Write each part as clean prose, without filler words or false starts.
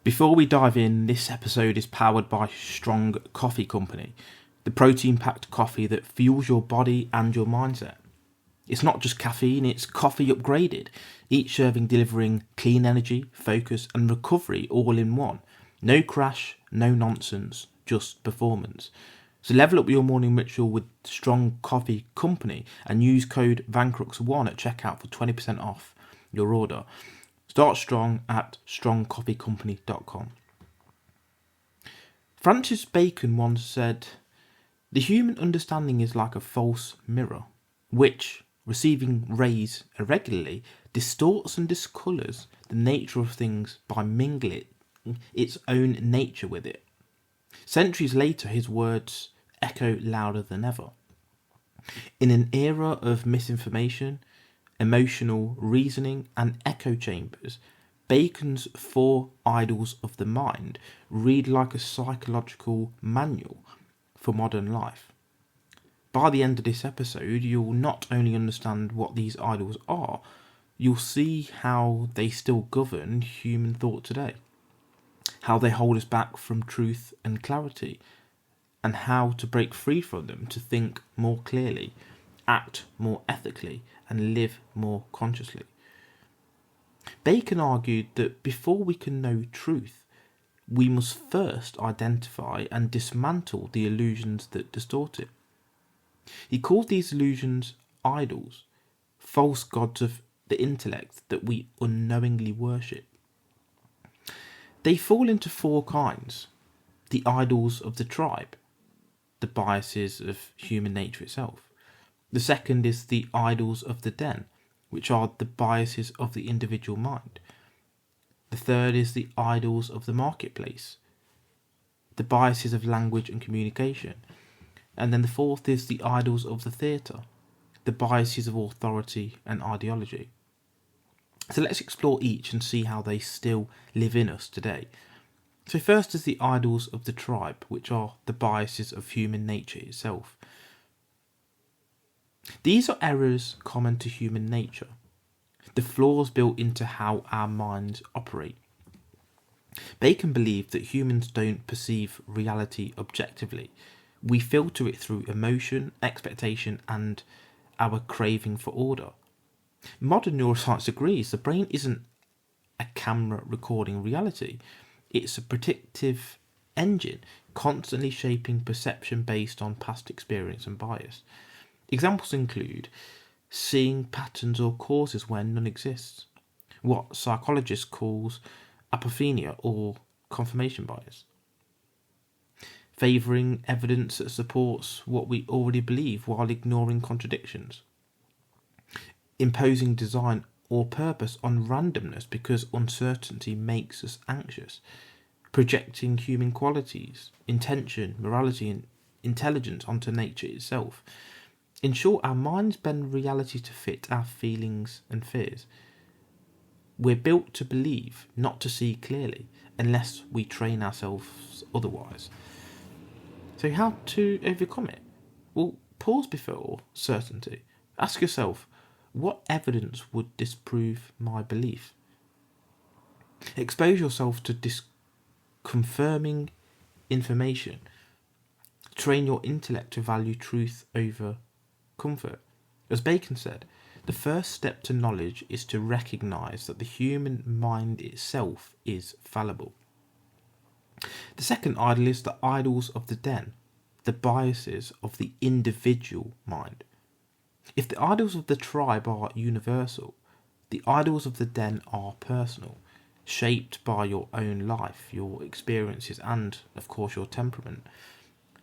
Before we dive in, this episode is powered by Strong Coffee Company, the protein-packed coffee that fuels your body and your mindset. It's not just caffeine, it's coffee upgraded, each serving delivering clean energy, focus and recovery all in one. No crash, no nonsense, just performance. So level up your morning ritual with Strong Coffee Company and use code Vancrux1 at checkout for 20% off your order. Start strong at strongcoffeecompany.com. Francis Bacon once said, "The human understanding is like a false mirror, which, receiving rays irregularly, distorts and discolours the nature of things by mingling its own nature with it." Centuries later, his words echo louder than ever. In an era of misinformation, emotional reasoning and echo chambers, Bacon's 4 idols of the mind read like a psychological manual for modern life. By the end of this episode, you'll not only understand what these idols are, you'll see how they still govern human thought today, how they hold us back from truth and clarity, and how to break free from them to think more clearly, act more ethically, and live more consciously. Bacon argued that before we can know truth, we must first identify and dismantle the illusions that distort it. He called these illusions idols, false gods of the intellect that we unknowingly worship. They fall into 4 kinds: the idols of the tribe, the biases of human nature itself. The second is the idols of the den, which are the biases of the individual mind. The third is the idols of the marketplace, the biases of language and communication. And then the fourth is the idols of the theatre, the biases of authority and ideology. So let's explore each and see how they still live in us today. So first is the idols of the tribe, which are the biases of human nature itself. These are errors common to human nature, the flaws built into how our minds operate. Bacon believed that humans don't perceive reality objectively. We filter it through emotion, expectation, and our craving for order. Modern neuroscience agrees the brain isn't a camera recording reality. It's a predictive engine, constantly shaping perception based on past experience and bias. Examples include seeing patterns or causes where none exists, what psychologists call apophenia or confirmation bias, favouring evidence that supports what we already believe while ignoring contradictions, imposing design or purpose on randomness because uncertainty makes us anxious, projecting human qualities, intention, morality and intelligence onto nature itself. In short, our minds bend reality to fit our feelings and fears. We're built to believe, not to see clearly, unless we train ourselves otherwise. So how to overcome it? Well, pause before certainty. Ask yourself, what evidence would disprove my belief? Expose yourself to confirming information. Train your intellect to value truth over comfort. As Bacon said, the first step to knowledge is to recognise that the human mind itself is fallible. The second idol is the idols of the den, the biases of the individual mind. If the idols of the tribe are universal, the idols of the den are personal, shaped by your own life, your experiences and, of course, your temperament.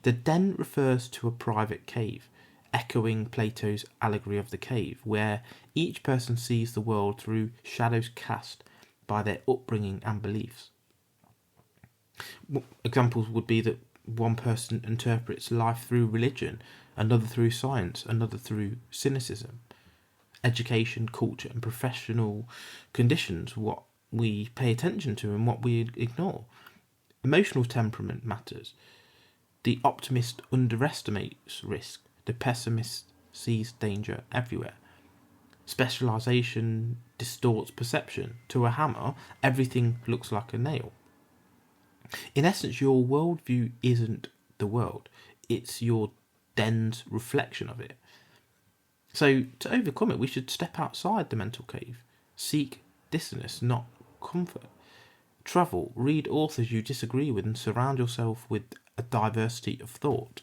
The den refers to a private cave, echoing Plato's allegory of the cave, where each person sees the world through shadows cast by their upbringing and beliefs. Examples would be that one person interprets life through religion, another through science, another through cynicism. Education, culture and professional conditions what we pay attention to and what we ignore. Emotional temperament matters. The optimist underestimates risk. The pessimist sees danger everywhere. Specialisation distorts perception. To a hammer, everything looks like a nail. In essence, your worldview isn't the world, it's your den's reflection of it. So, to overcome it, we should step outside the mental cave, seek dissonance, not comfort. Travel, read authors you disagree with, and surround yourself with a diversity of thought.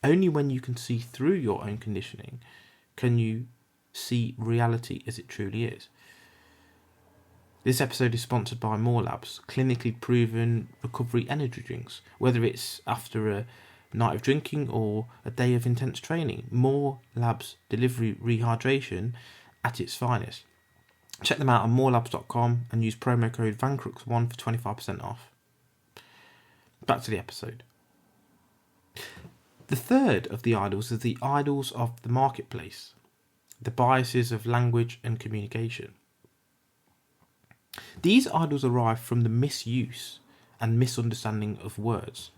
Only when you can see through your own conditioning can you see reality as it truly is. This episode is sponsored by More Labs, clinically proven recovery energy drinks. Whether it's after a night of drinking or a day of intense training, More Labs delivery rehydration at its finest. Check them out on morelabs.com and use promo code Vancrux1 for 25% off. Back to the episode. The third of the idols is the idols of the marketplace, the biases of language and communication. These idols arise from the misuse and misunderstanding of words,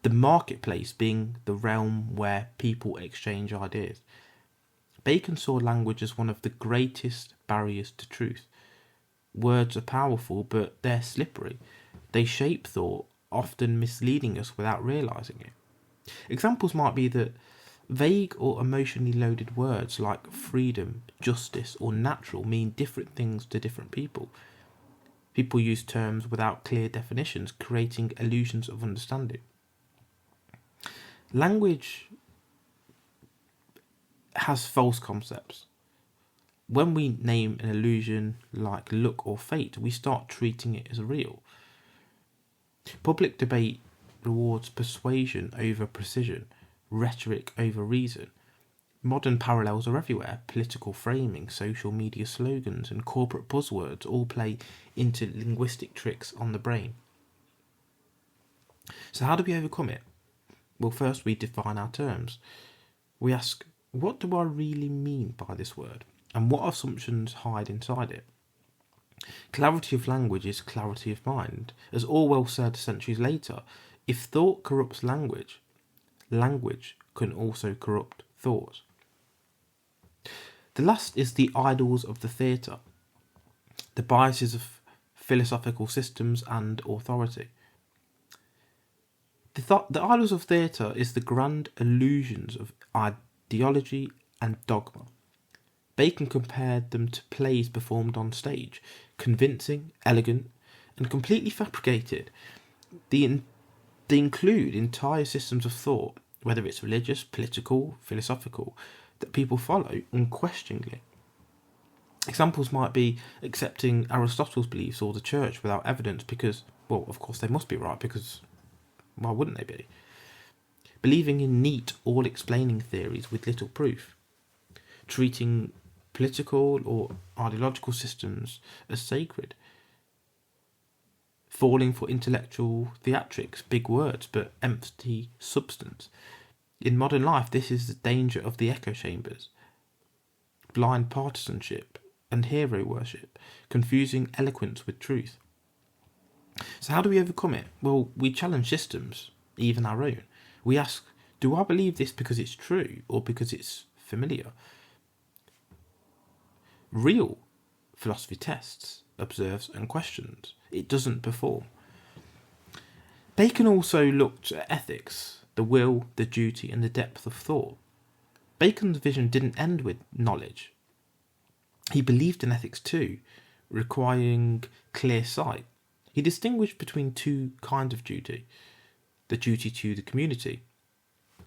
the marketplace being the realm where people exchange ideas. Bacon saw language as one of the greatest barriers to truth. Words are powerful, but they're slippery. They shape thought, often misleading us without realising it. Examples might be that vague or emotionally loaded words like freedom, justice, or natural mean different things to different people. People use terms without clear definitions, creating illusions of understanding. Language has false concepts. When we name an illusion like luck or fate, we start treating it as real. Public debate rewards persuasion over precision, rhetoric over reason. Modern parallels are everywhere. Political framing, social media slogans, and corporate buzzwords all play into linguistic tricks on the brain. So how do we overcome it? Well, first we define our terms. We ask, what do I really mean by this word? And what assumptions hide inside it? Clarity of language is clarity of mind. As Orwell said centuries later, if thought corrupts language, language can also corrupt thought. The last is the idols of the theatre, the biases of philosophical systems and authority. The idols of theatre is the grand illusions of ideology and dogma. Bacon compared them to plays performed on stage, convincing, elegant, and completely fabricated. They include entire systems of thought, whether it's religious, political, philosophical, that people follow unquestioningly. Examples might be accepting Aristotle's beliefs or the church without evidence because, well, of course they must be right because why wouldn't they be? Believing in neat, all-explaining theories with little proof. Treating political or ideological systems as sacred. Falling for intellectual theatrics, big words but empty substance. In modern life, this is the danger of the echo chambers. Blind partisanship and hero worship, confusing eloquence with truth. So how do we overcome it? Well, we challenge systems, even our own. We ask, do I believe this because it's true or because it's familiar? Real philosophy tests, observes and questions. It doesn't perform. Bacon also looked at ethics, the will, the duty and the depth of thought. Bacon's vision didn't end with knowledge. He believed in ethics too, requiring clear sight. He distinguished between two kinds of duty. The duty to the community,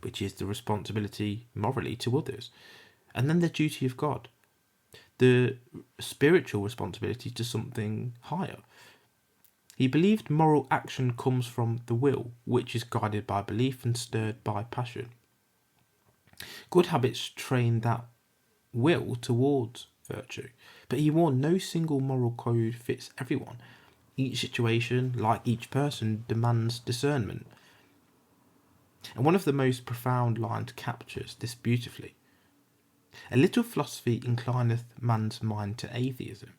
which is the responsibility morally to others, and then the duty of God, the spiritual responsibility to something higher. He believed moral action comes from the will, which is guided by belief and stirred by passion. Good habits train that will towards virtue, but he warned no single moral code fits everyone. Each situation, like each person, demands discernment. And one of the most profound lines captures this beautifully. A little philosophy inclineth man's mind to atheism,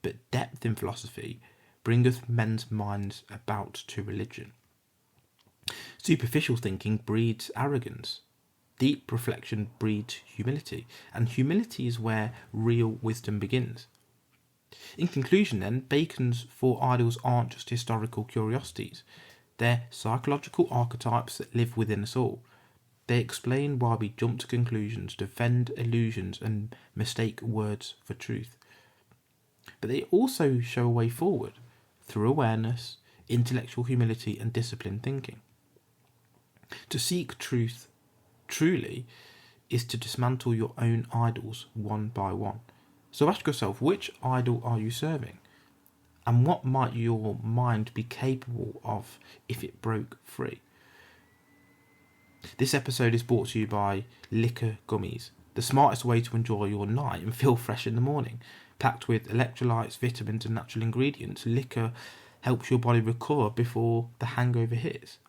but depth in philosophy bringeth men's minds about to religion. Superficial thinking breeds arrogance. Deep reflection breeds humility, and humility is where real wisdom begins. In conclusion then, Bacon's 4 idols aren't just historical curiosities. They're psychological archetypes that live within us all. They explain why we jump to conclusions, defend illusions, and mistake words for truth. But they also show a way forward through awareness, intellectual humility, and disciplined thinking. To seek truth truly is to dismantle your own idols one by one. So ask yourself, which idol are you serving? And what might your mind be capable of if it broke free? This episode is brought to you by Liquor Gummies, the smartest way to enjoy your night and feel fresh in the morning. Packed with electrolytes, vitamins and natural ingredients, liquor helps your body recover before the hangover hits.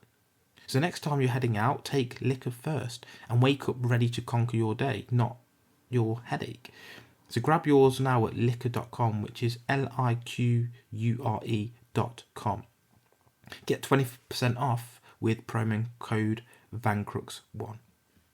So next time you're heading out, take liquor first and wake up ready to conquer your day, not your headache. So grab yours now at liquor.com, which is liquure.com. Get 20% off with promo code Vancrux1.